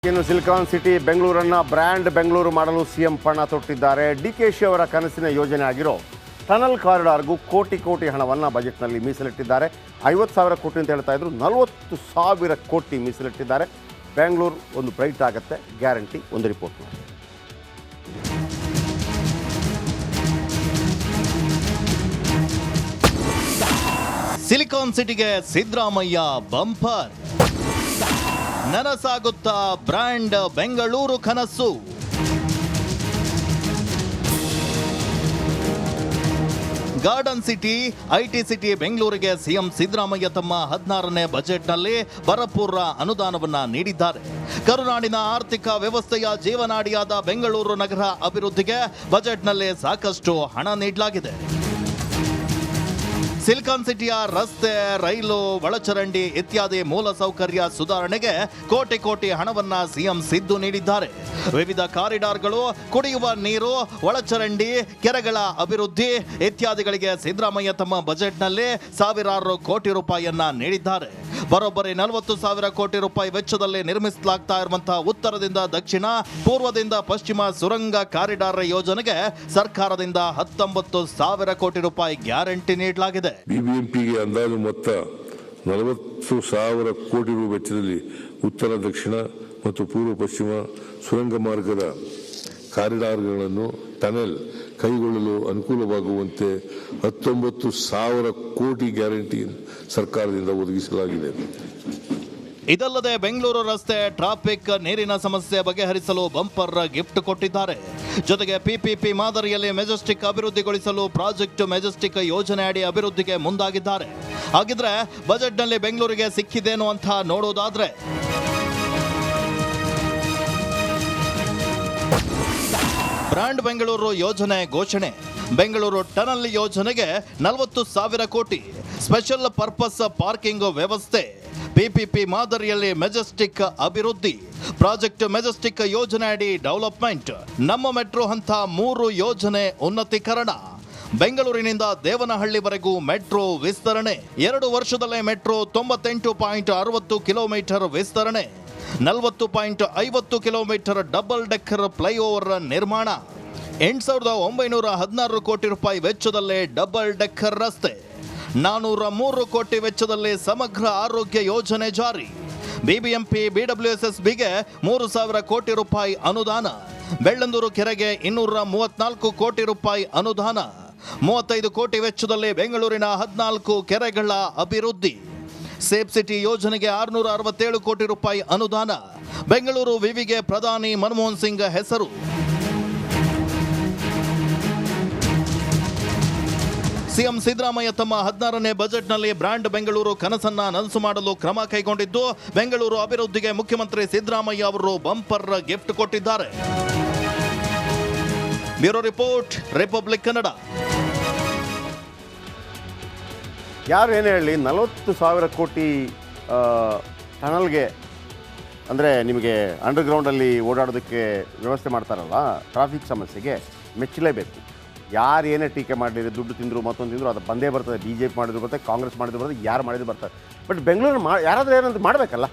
ಇನ್ನು silicon city ಬೆಂಗಳೂರನ್ನ brand Bengaluru ಮಾಡಲು CM ಪಣ ತೊಟ್ಟಿದ್ದಾರೆ. ಡಿಕೆಶಿ ಅವರ ಕನಸಿನ ಯೋಜನೆ ಆಗಿರೋ ಟನಲ್ ಕಾರಿಡಾರ್ಗೂ ಕೋಟಿ ಹಣವನ್ನು ಬಜೆಟ್ನಲ್ಲಿ ಮೀಸಲಿಟ್ಟಿದ್ದಾರೆ. 50,000 ಕೋಟಿ ಅಂತ ಹೇಳ್ತಾ ಇದ್ರು, 40,000 ಕೋಟಿ ಮೀಸಲಿಟ್ಟಿದ್ದಾರೆ. ಬೆಂಗಳೂರು ಒಂದು ಬ್ರೈಟ್ ಆಗುತ್ತೆ, ಗ್ಯಾರಂಟಿ. ಒಂದು ರಿಪೋರ್ಟ್ ಮಾಡಿ. ಸಿಲಿಕಾನ್ ಸಿಟಿಗೆ ಸಿದ್ದರಾಮಯ್ಯ ಬಂಪರ್, ನನಸಾಗುತ್ತಾ ಬ್ರ್ಯಾಂಡ್ ಬೆಂಗಳೂರು ಕನಸು. ಗಾರ್ಡನ್ ಸಿಟಿ, ಐಟಿ ಸಿಟಿ ಬೆಂಗಳೂರಿಗೆ ಸಿಎಂ ಸಿದ್ದರಾಮಯ್ಯ ತಮ್ಮ 16ನೇ ಬಜೆಟ್ನಲ್ಲಿ ಭರಪೂರ ಅನುದಾನವನ್ನ ನೀಡಿದ್ದಾರೆ. ಕರುನಾಡಿನ ಆರ್ಥಿಕ ವ್ಯವಸ್ಥೆಯ ಜೀವನಾಡಿಯಾದ ಬೆಂಗಳೂರು ನಗರ ಅಭಿವೃದ್ಧಿಗೆ ಬಜೆಟ್ನಲ್ಲಿ ಸಾಕಷ್ಟು ಹಣ ನೀಡಲಾಗಿದೆ. ಸಿಲಿಕಾನ್ ಸಿಟಿಯ ರಸ್ತೆ, ರೈಲು, ಒಳಚರಂಡಿ ಇತ್ಯಾದಿ ಮೂಲಸೌಕರ್ಯ ಸುಧಾರಣೆಗೆ ಕೋಟಿ ಹಣವನ್ನ ಸಿಎಂ ಸಿದ್ದು ನೀಡಿದ್ದಾರೆ. ವಿವಿಧ ಕಾರಿಡಾರ್ಗಳು, ಕುಡಿಯುವ ನೀರು, ಒಳಚರಂಡಿ, ಕೆರೆಗಳ ಅಭಿವೃದ್ಧಿ ಇತ್ಯಾದಿಗಳಿಗೆ ಸಿದ್ದರಾಮಯ್ಯ ತಮ್ಮ ಬಜೆಟ್ನಲ್ಲಿ ಸಾವಿರಾರು ಕೋಟಿ ರೂಪಾಯಿಯನ್ನ ನೀಡಿದ್ದಾರೆ. ಬರೋಬ್ಬರಿ 40,000 ಕೋಟಿ ರೂಪಾಯಿ ವೆಚ್ಚದಲ್ಲಿ ನಿರ್ಮಿಸಲಾಗ್ತಾ ಇರುವಂತಹ ಉತ್ತರದಿಂದ ದಕ್ಷಿಣ, ಪೂರ್ವದಿಂದ ಪಶ್ಚಿಮ ಸುರಂಗ ಕಾರಿಡಾರ್ ಯೋಜನೆಗೆ ಸರ್ಕಾರದಿಂದ 19,000 ಕೋಟಿ ರೂಪಾಯಿ ಗ್ಯಾರಂಟಿ ನೀಡಲಾಗಿದೆ. ಬಿಬಿಎಂಪಿಗೆ ಅಂದಾಜು ಮೊತ್ತ 40,000 ಕೋಟಿ ರು ವೆಚ್ಚದಲ್ಲಿ ಉತ್ತರ, ದಕ್ಷಿಣ ಮತ್ತು ಪೂರ್ವ ಪಶ್ಚಿಮ ಸುರಂಗ ಮಾರ್ಗದ ಕಾರಿಡಾರ್ಗಳನ್ನು ಟನೆಲ್ ಕೈಗೊಳ್ಳಲು ಅನುಕೂಲವಾಗುವಂತೆ 19,000 ಕೋಟಿ ಗ್ಯಾರಂಟಿ ಸರ್ಕಾರದಿಂದ ಒದಗಿಸಲಾಗಿದೆ. ಇದಲ್ಲದೆ ಬೆಂಗಳೂರು ರಸ್ತೆ, ಟ್ರಾಫಿಕ್, ನೀರಿನ ಸಮಸ್ಯೆ ಬಗೆಹರಿಸಲು ಬಂಪರ್ ಗಿಫ್ಟ್ ಕೊಟ್ಟಿದ್ದಾರೆ. ಜೊತೆಗೆ ಪಿಪಿಪಿ ಮಾದರಿಯಲ್ಲಿ ಮೆಜೆಸ್ಟಿಕ್ ಅಭಿವೃದ್ಧಿಗೊಳಿಸಲು ಪ್ರಾಜೆಕ್ಟ್ ಮೆಜೆಸ್ಟಿಕ್ ಯೋಜನೆ ಅಡಿ ಅಭಿವೃದ್ಧಿಗೆ ಮುಂದಾಗಿದ್ದಾರೆ. ಹಾಗಿದ್ರೆ ಬಜೆಟ್ನಲ್ಲಿ ಬೆಂಗಳೂರಿಗೆ ಸಿಕ್ಕಿದೇನು ಅಂತ ನೋಡೋದಾದ್ರೆ, ಬ್ರ್ಯಾಂಡ್ ಬೆಂಗಳೂರು ಯೋಜನೆ ಘೋಷಣೆ. ಬೆಂಗಳೂರು ಟನಲ್ ಯೋಜನೆಗೆ 40,000 ಕೋಟಿ, ಸ್ಪೆಷಲ್ ಪರ್ಪಸ್ ಪಾರ್ಕಿಂಗ್ ವ್ಯವಸ್ಥೆ, ಪಿಪಿಪಿ ಮಾದರಿಯಲ್ಲಿ ಮೆಜೆಸ್ಟಿಕ್ ಅಭಿವೃದ್ಧಿ, ಪ್ರಾಜೆಕ್ಟ್ ಮೆಜೆಸ್ಟಿಕ್ ಯೋಜನೆ ಅಡಿ ಡೆವಲಪ್ಮೆಂಟ್, ನಮ್ಮ ಮೆಟ್ರೋ ಹಂತ 3 ಯೋಜನೆ ಉನ್ನತೀಕರಣ, ಬೆಂಗಳೂರಿನಿಂದ ದೇವನಹಳ್ಳಿವರೆಗೂ ಮೆಟ್ರೋ ವಿಸ್ತರಣೆ, 2 ವರ್ಷದಲ್ಲೇ ಮೆಟ್ರೋ 98.60 ಕಿಲೋಮೀಟರ್ ವಿಸ್ತರಣೆ, 40.50 ಕಿಲೋಮೀಟರ್ ಡಬಲ್ ಡೆಕ್ಕರ್ ಫ್ಲೈಓವರ್ ನಿರ್ಮಾಣ, 8,916 ಕೋಟಿ ರೂಪಾಯಿ ವೆಚ್ಚದಲ್ಲೇ ಡಬಲ್ ಡೆಕ್ಕರ್ ರಸ್ತೆ, 403 ಕೋಟಿ ವೆಚ್ಚದಲ್ಲಿ ಸಮಗ್ರ ಆರೋಗ್ಯ ಯೋಜನೆ ಜಾರಿ, ಬಿಬಿಎಂಪಿ ಬಿಡಬ್ಲ್ಯೂಎಸ್ಎಸ್ಬಿಗೆ 3,000 ಕೋಟಿ ರೂಪಾಯಿ ಅನುದಾನ, ಬೆಳ್ಳಂದೂರು ಕೆರೆಗೆ 234 ಕೋಟಿ ರೂಪಾಯಿ ಅನುದಾನ, 35 ಕೋಟಿ ವೆಚ್ಚದಲ್ಲಿ ಬೆಂಗಳೂರಿನ 14 ಕೆರೆಗಳ ಅಭಿವೃದ್ಧಿ, ಸೇಫ್ ಸಿಟಿ ಯೋಜನೆಗೆ 667 ಕೋಟಿ ರೂಪಾಯಿ ಅನುದಾನ, ಬೆಂಗಳೂರು ವಿವಿಗೆ ಪ್ರಧಾನಿ ಮನಮೋಹನ್ ಸಿಂಗ್ ಹೆಸರು. ಸಿಎಂ ಸಿದ್ದರಾಮಯ್ಯ ತಮ್ಮ 16ನೇ ಬಜೆಟ್ನಲ್ಲಿ ಬ್ರ್ಯಾಂಡ್ ಬೆಂಗಳೂರು ಕನಸನ್ನ ನನಸು ಮಾಡಲು ಕ್ರಮ ಕೈಗೊಂಡಿದ್ದು, ಬೆಂಗಳೂರು ಅಭಿವೃದ್ಧಿಗೆ ಮುಖ್ಯಮಂತ್ರಿ ಸಿದ್ದರಾಮಯ್ಯ ಅವರು ಬಂಪರ್ ಗಿಫ್ಟ್ ಕೊಟ್ಟಿದ್ದಾರೆ. Bureau report, republic Kannada. ಯಾರು ಏನೇ ಹೇಳಿ 40,000 ಕೋಟಿ ಟನಲ್ಗೆ, ಅಂದರೆ ನಿಮಗೆ ಅಂಡರ್ಗ್ರೌಂಡಲ್ಲಿ ಓಡಾಡೋದಕ್ಕೆ ವ್ಯವಸ್ಥೆ ಮಾಡ್ತಾರಲ್ಲ, ಟ್ರಾಫಿಕ್ ಸಮಸ್ಯೆಗೆ ಮೆಚ್ಚಲೇಬೇಕು. ಯಾರು ಏನೇ ಟೀಕೆ ಮಾಡಲಿರಿ, ದುಡ್ಡು ತಿಂದರು ಮತ್ತೊಂದು ತಿಂದರು, ಅದು ಬಂದೇ ಬರ್ತದೆ. BJP ಮಾಡಿದ್ರು ಬರ್ತದೆ, ಕಾಂಗ್ರೆಸ್ ಮಾಡಿದ್ರು ಬರ್ತದೆ, ಯಾರು ಮಾಡಿದ್ರು ಬರ್ತಾರೆ. ಬಟ್ ಬೆಂಗಳೂರು ಯಾರಾದರೂ ಏನಂತ ಮಾಡಬೇಕಲ್ಲ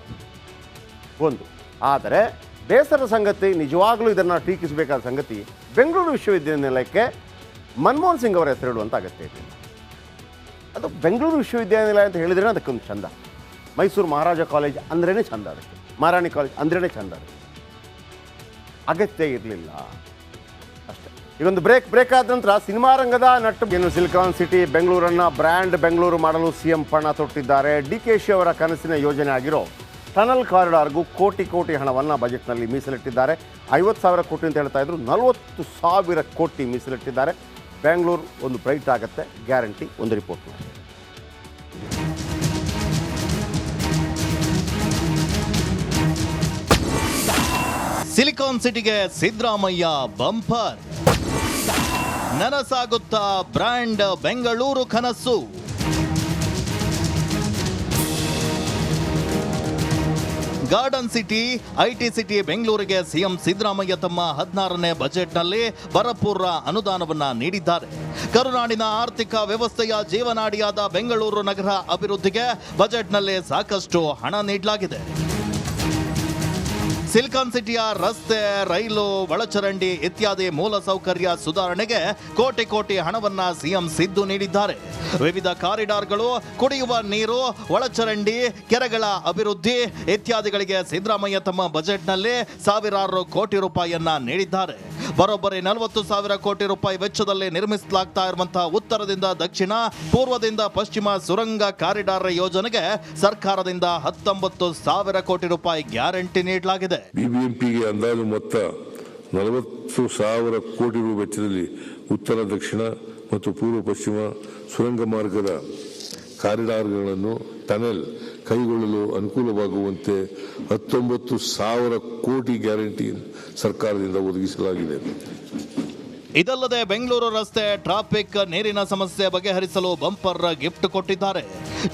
ಒಂದು. ಆದರೆ ಬೇಸರದ ಸಂಗತಿ, ನಿಜವಾಗ್ಲೂ ಇದನ್ನು ಟೀಕಿಸಬೇಕಾದ ಸಂಗತಿ, ಬೆಂಗಳೂರು ವಿಶ್ವವಿದ್ಯಾನಿಲಯಕ್ಕೆ ಮನಮೋಹನ್ ಸಿಂಗ್ ಅವರ ಹೆಸರಿಡುವಂಥ ಅಗತ್ಯ ಇದೆ. ಅದು ಬೆಂಗಳೂರು ವಿಶ್ವವಿದ್ಯಾನಿಲಯ ಅಂತ ಹೇಳಿದ್ರೆ ಅದಕ್ಕೊಂದು ಚಂದ. ಮೈಸೂರು ಮಹಾರಾಜ ಕಾಲೇಜ್ ಅಂದ್ರೇ ಚಂದ, ಅದಕ್ಕೆ ಮಹಾರಾಣಿ ಕಾಲೇಜ್ ಅಂದ್ರೇ ಚಂದ. ಅದಕ್ಕೆ ಅಗತ್ಯ ಇರಲಿಲ್ಲ ಅಷ್ಟೇ. ಈಗೊಂದು ಬ್ರೇಕ್ ಆದ ನಂತರ ಸಿನಿಮಾ ರಂಗದ ನಟ್ಟು. ಇನ್ನು ಸಿಲಿಕಾನ್ ಸಿಟಿ ಬೆಂಗಳೂರನ್ನ ಬ್ರ್ಯಾಂಡ್ ಬೆಂಗಳೂರು ಮಾಡಲು ಸಿಎಂ ಪಣ ತೊಟ್ಟಿದ್ದಾರೆ. ಡಿಕೆಶಿ ಅವರ ಕನಸಿನ ಯೋಜನೆ ಆಗಿರೋ ಟನಲ್ ಕಾರಿಡಾರ್ಗೂ ಕೋಟಿ ಹಣವನ್ನು ಬಜೆಟ್ನಲ್ಲಿ ಮೀಸಲಿಟ್ಟಿದ್ದಾರೆ. 50,000 ಕೋಟಿ ಅಂತ ಹೇಳ್ತಾ ಇದ್ರು, 40,000 ಕೋಟಿ ಮೀಸಲಿಟ್ಟಿದ್ದಾರೆ. ಬೆಂಗಳೂರು ಒಂದು ಬ್ರೈಟ್ ಆಗುತ್ತೆ, ಗ್ಯಾರಂಟಿ. ಒಂದು ರಿಪೋರ್ಟ್ ಮಾಡಿ. ಸಿಲಿಕಾನ್ ಸಿಟಿಗೆ ಸಿದ್ದರಾಮಯ್ಯ ಬಂಪರ್, ನನಸಾಗುತ್ತಾ ಬ್ರ್ಯಾಂಡ್ ಬೆಂಗಳೂರು ಕನಸು. ಗಾರ್ಡನ್ ಸಿಟಿ, ಐಟಿ ಸಿಟಿ ಬೆಂಗಳೂರಿಗೆ ಸಿಎಂ ಸಿದ್ದರಾಮಯ್ಯ ತಮ್ಮ 16ನೇ ಬಜೆಟ್ನಲ್ಲಿ ಭರಪೂರ ಅನುದಾನವನ್ನ ನೀಡಿದ್ದಾರೆ. ಕರುನಾಡಿನ ಆರ್ಥಿಕ ವ್ಯವಸ್ಥೆಯ ಜೀವನಾಡಿಯಾದ ಬೆಂಗಳೂರು ನಗರ ಅಭಿವೃದ್ಧಿಗೆ ಬಜೆಟ್ನಲ್ಲಿ ಸಾಕಷ್ಟು ಹಣ ನೀಡಲಾಗಿದೆ. ಸಿಲಿಕಾನ್ ಸಿಟಿಯ ರಸ್ತೆ, ರೈಲು, ಒಳಚರಂಡಿ ಇತ್ಯಾದಿ ಮೂಲಸೌಕರ್ಯ ಸುಧಾರಣೆಗೆ ಕೋಟಿ ಕೋಟಿ ಹಣವನ್ನ ಸಿಎಂ ಸಿದ್ದು ನೀಡಿದ್ದಾರೆ. ವಿವಿಧ ಕಾರಿಡಾರ್ಗಳು, ಕುಡಿಯುವ ನೀರು, ಒಳಚರಂಡಿ, ಕೆರೆಗಳ ಅಭಿವೃದ್ಧಿ ಇತ್ಯಾದಿಗಳಿಗೆ ಸಿದ್ದರಾಮಯ್ಯ ತಮ್ಮ ಬಜೆಟ್ನಲ್ಲಿ ಸಾವಿರಾರು ಕೋಟಿ ರೂಪಾಯಿಯನ್ನ ನೀಡಿದ್ದಾರೆ. ಬರೋಬ್ಬರಿ 40,000 ಕೋಟಿ ರೂಪಾಯಿ ವೆಚ್ಚದಲ್ಲಿ ನಿರ್ಮಿಸಲಾಗ್ತಾ ಇರುವಂತಹ ಉತ್ತರದಿಂದ ದಕ್ಷಿಣ, ಪೂರ್ವದಿಂದ ಪಶ್ಚಿಮ ಸುರಂಗ ಕಾರಿಡಾರ್ ಯೋಜನೆಗೆ ಸರ್ಕಾರದಿಂದ 19,000 ಕೋಟಿ ರೂಪಾಯಿ ಗ್ಯಾರಂಟಿ ನೀಡಲಾಗಿದೆ. ಬಿಬಿಎಂಪಿಗೆ ಅಂದಾಜು ಮೊತ್ತ 40,000 ಕೋಟಿ ರು ವೆಚ್ಚದಲ್ಲಿ ಉತ್ತರ ದಕ್ಷಿಣ ಮತ್ತು ಪೂರ್ವ ಪಶ್ಚಿಮ ಸುರಂಗ ಮಾರ್ಗದ ಕಾರಿಡಾರ್ಗಳನ್ನು ಟನೆಲ್ ಕೈಗೊಳ್ಳಲು ಅನುಕೂಲವಾಗುವಂತೆ 19,000 ಕೋಟಿ ಗ್ಯಾರಂಟಿ ಸರ್ಕಾರದಿಂದ ಒದಗಿಸಲಾಗಿದೆ. ಇದಲ್ಲದೆ ಬೆಂಗಳೂರು ರಸ್ತೆ ಟ್ರಾಫಿಕ್, ನೀರಿನ ಸಮಸ್ಯೆ ಬಗೆಹರಿಸಲು ಬಂಪರ್ ಗಿಫ್ಟ್ ಕೊಟ್ಟಿದ್ದಾರೆ.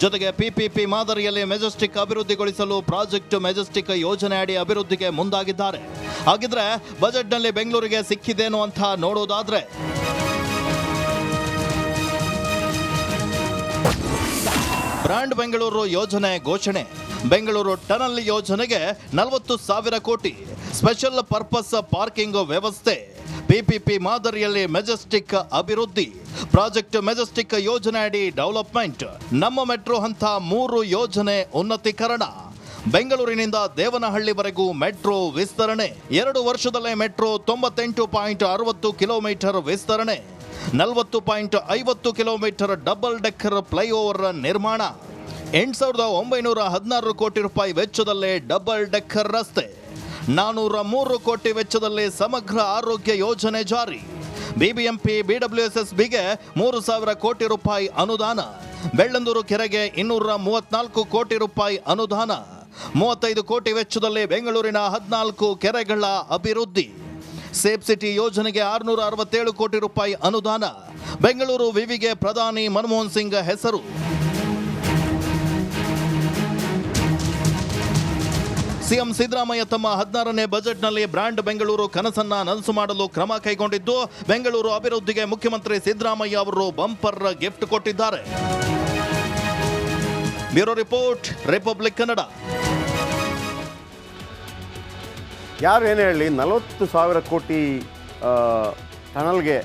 ಜೊತೆಗೆ ಪಿಪಿಪಿ ಮಾದರಿಯಲ್ಲಿ ಮೆಜೆಸ್ಟಿಕ್ ಅಭಿವೃದ್ಧಿಗೊಳಿಸಲು ಪ್ರಾಜೆಕ್ಟ್ ಮೆಜೆಸ್ಟಿಕ್ ಯೋಜನೆ ಅಡಿ ಅಭಿವೃದ್ಧಿಗೆ ಮುಂದಾಗಿದ್ದಾರೆ. ಹಾಗಿದ್ರೆ ಬಜೆಟ್ನಲ್ಲಿ ಬೆಂಗಳೂರಿಗೆ ಸಿಕ್ಕಿದೇನು ಅಂತ ನೋಡೋದಾದ್ರೆ, ಬ್ರ್ಯಾಂಡ್ ಬೆಂಗಳೂರು ಯೋಜನೆ ಘೋಷಣೆ. ಬೆಂಗಳೂರು ಟನಲ್ ಯೋಜನೆಗೆ 40,000 ಕೋಟಿ, ಸ್ಪೆಷಲ್ ಪರ್ಪಸ್ ಪಾರ್ಕಿಂಗ್ ವ್ಯವಸ್ಥೆ, ಪಿಪಿಪಿ ಮಾದರಿಯಲ್ಲಿ ಮೆಜೆಸ್ಟಿಕ್ ಅಭಿವೃದ್ಧಿ, ಪ್ರಾಜೆಕ್ಟ್ ಮೆಜೆಸ್ಟಿಕ್ ಯೋಜನೆ ಅಡಿ ಡೆವಲಪ್ಮೆಂಟ್, ನಮ್ಮ ಮೆಟ್ರೋ ಹಂತ 3 ಯೋಜನೆ ಉನ್ನತೀಕರಣ, ಬೆಂಗಳೂರಿನಿಂದ ದೇವನಹಳ್ಳಿವರೆಗೂ ಮೆಟ್ರೋ ವಿಸ್ತರಣೆ, 2 ವರ್ಷದಲ್ಲೇ ಮೆಟ್ರೋ 98.60 ಕಿಲೋಮೀಟರ್ ವಿಸ್ತರಣೆ, 40.50 ಕಿಲೋಮೀಟರ್ ಡಬಲ್ ಡೆಕ್ಕರ್ ಫ್ಲೈಓವರ್ ನಿರ್ಮಾಣ, 8,916 ಕೋಟಿ ರೂಪಾಯಿ ವೆಚ್ಚದಲ್ಲೇ ಡಬಲ್ ಡೆಕ್ಕರ್ ರಸ್ತೆ, 403 ಕೋಟಿ ವೆಚ್ಚದಲ್ಲಿ ಸಮಗ್ರ ಆರೋಗ್ಯ ಯೋಜನೆ ಜಾರಿ, ಬಿಬಿಎಂಪಿ ಬಿಡಬ್ಲ್ಯೂಎಸ್ಎಸ್ಬಿಗೆ 3,000 ಕೋಟಿ ರೂಪಾಯಿ ಅನುದಾನ, ಬೆಳ್ಳಂದೂರು ಕೆರೆಗೆ 234 ಕೋಟಿ ರೂಪಾಯಿ ಅನುದಾನ, 35 ಕೋಟಿ ವೆಚ್ಚದಲ್ಲಿ ಬೆಂಗಳೂರಿನ 14 ಕೆರೆಗಳ ಅಭಿವೃದ್ಧಿ, ಸೇಫ್ ಸಿಟಿ ಯೋಜನೆಗೆ 667 ಕೋಟಿ ರೂಪಾಯಿ ಅನುದಾನ, ಬೆಂಗಳೂರು ವಿವಿಗೆ ಪ್ರಧಾನಿ ಮನಮೋಹನ್ ಸಿಂಗ್ ಹೆಸರು. ಸಿಎಂ ಸಿದ್ದರಾಮಯ್ಯ ತಮ್ಮ 16ನೇ ಬಜೆಟ್ನಲ್ಲಿ ಬ್ರ್ಯಾಂಡ್ ಬೆಂಗಳೂರು ಕನಸನ್ನ ನನಸು ಮಾಡಲು ಕ್ರಮ ಕೈಗೊಂಡಿದ್ದು, ಬೆಂಗಳೂರು ಅಭಿವೃದ್ಧಿಗೆ ಮುಖ್ಯಮಂತ್ರಿ ಸಿದ್ದರಾಮಯ್ಯ ಅವರು ಬಂಪರ್ ಗಿಫ್ಟ್ ಕೊಟ್ಟಿದ್ದಾರೆ. Bureau report, republic Kannada. ಯಾರು ಏನು ಹೇಳಿ 40,000 ಕೋಟಿ ಟನಲ್ಗೆ,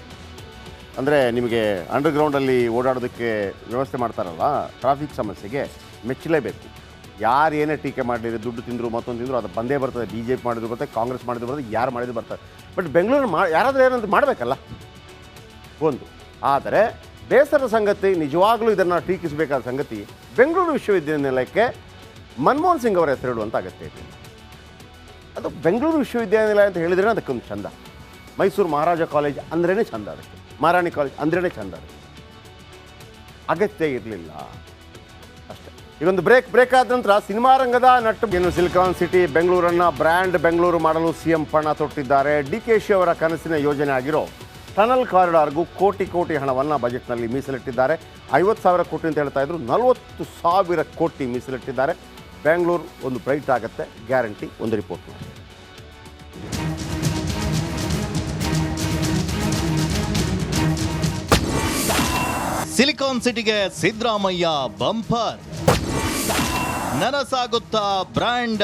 ಅಂದರೆ ನಿಮಗೆ ಅಂಡರ್ಗ್ರೌಂಡಲ್ಲಿ ಓಡಾಡೋದಕ್ಕೆ ವ್ಯವಸ್ಥೆ ಮಾಡ್ತಾರಲ್ಲ, ಟ್ರಾಫಿಕ್ ಸಮಸ್ಯೆಗೆ ಮೆಚ್ಚಲೇಬೇಕು. ಯಾರು ಏನೇ ಟೀಕೆ ಮಾಡಲಿರಿ, ದುಡ್ಡು ತಿಂದರು ಮತ್ತೊಂದು ತಿಂದರು, ಅದು ಬಂದೇ ಬರ್ತದೆ. BJP ಮಾಡಿದ್ರು ಬರ್ತದೆ, ಕಾಂಗ್ರೆಸ್ ಮಾಡಿದ್ರು ಬರ್ತದೆ, ಯಾರು ಮಾಡಿದ್ರು ಬರ್ತದೆ. ಬಟ್ ಬೆಂಗಳೂರು ಯಾರಾದರೂ ಏನಂತ ಮಾಡಬೇಕಲ್ಲ ಒಂದು. ಆದರೆ ಬೇಸರದ ಸಂಗತಿ, ನಿಜವಾಗ್ಲೂ ಇದನ್ನು ಟೀಕಿಸಬೇಕಾದ ಸಂಗತಿ, ಬೆಂಗಳೂರು ವಿಶ್ವವಿದ್ಯಾನಿಲಯಕ್ಕೆ ಮನಮೋಹನ್ ಸಿಂಗ್ ಅವರ ಹೆಸರಿಡುವಂಥ ಅಗತ್ಯ ಇದೆ. ಅದು ಬೆಂಗಳೂರು ವಿಶ್ವವಿದ್ಯಾನಿಲಯ ಅಂತ ಹೇಳಿದ್ರೆ ಅದಕ್ಕೊಂದು ಚಂದ. ಮೈಸೂರು ಮಹಾರಾಜ ಕಾಲೇಜ್ ಅಂದ್ರೇ ಚಂದ, ಅದಕ್ಕೆ ಮಹಾರಾಣಿ ಕಾಲೇಜ್ ಅಂದ್ರೇ ಚಂದ. ಅದಕ್ಕೆ ಅಗತ್ಯ ಇರಲಿಲ್ಲ ಅಷ್ಟೇ. ಈಗೊಂದು ಬ್ರೇಕ್ ಆದ ನಂತರ ಸಿನಿಮಾ ರಂಗದ ನಟ್ಟು ಇನ್ನು ಸಿಲಿಕಾನ್ ಸಿಟಿ ಬೆಂಗಳೂರನ್ನು ಬ್ರ್ಯಾಂಡ್ ಬೆಂಗಳೂರು ಮಾಡಲು ಸಿಎಂ ಪಣ ತೊಟ್ಟಿದ್ದಾರೆ. DKಶಿ ಅವರ ಕನಸಿನ ಯೋಜನೆ ಆಗಿರೋ ಟನಲ್ ಕಾರಿಡಾರ್ಗೂ ಕೋಟಿ ಹಣವನ್ನು ಬಜೆಟ್ನಲ್ಲಿ ಮೀಸಲಿಟ್ಟಿದ್ದಾರೆ. 50,000 ಕೋಟಿ ಅಂತ ಹೇಳ್ತಾ ಇದ್ರು, 40,000 ಕೋಟಿ ಮೀಸಲಿಟ್ಟಿದ್ದಾರೆ. ಬೆಂಗಳೂರು ಒಂದು ಬ್ರೈಟ್ ಆಗುತ್ತೆ, ಗ್ಯಾರಂಟಿ. ಒಂದು ರಿಪೋರ್ಟ್ ಮಾಡಿ. ಸಿಲಿಕಾನ್ ಸಿಟಿಗೆ ಸಿದ್ದರಾಮಯ್ಯ ಬಂಪರ್, ನನಸಾಗುತ್ತಾ ಬ್ರ್ಯಾಂಡ್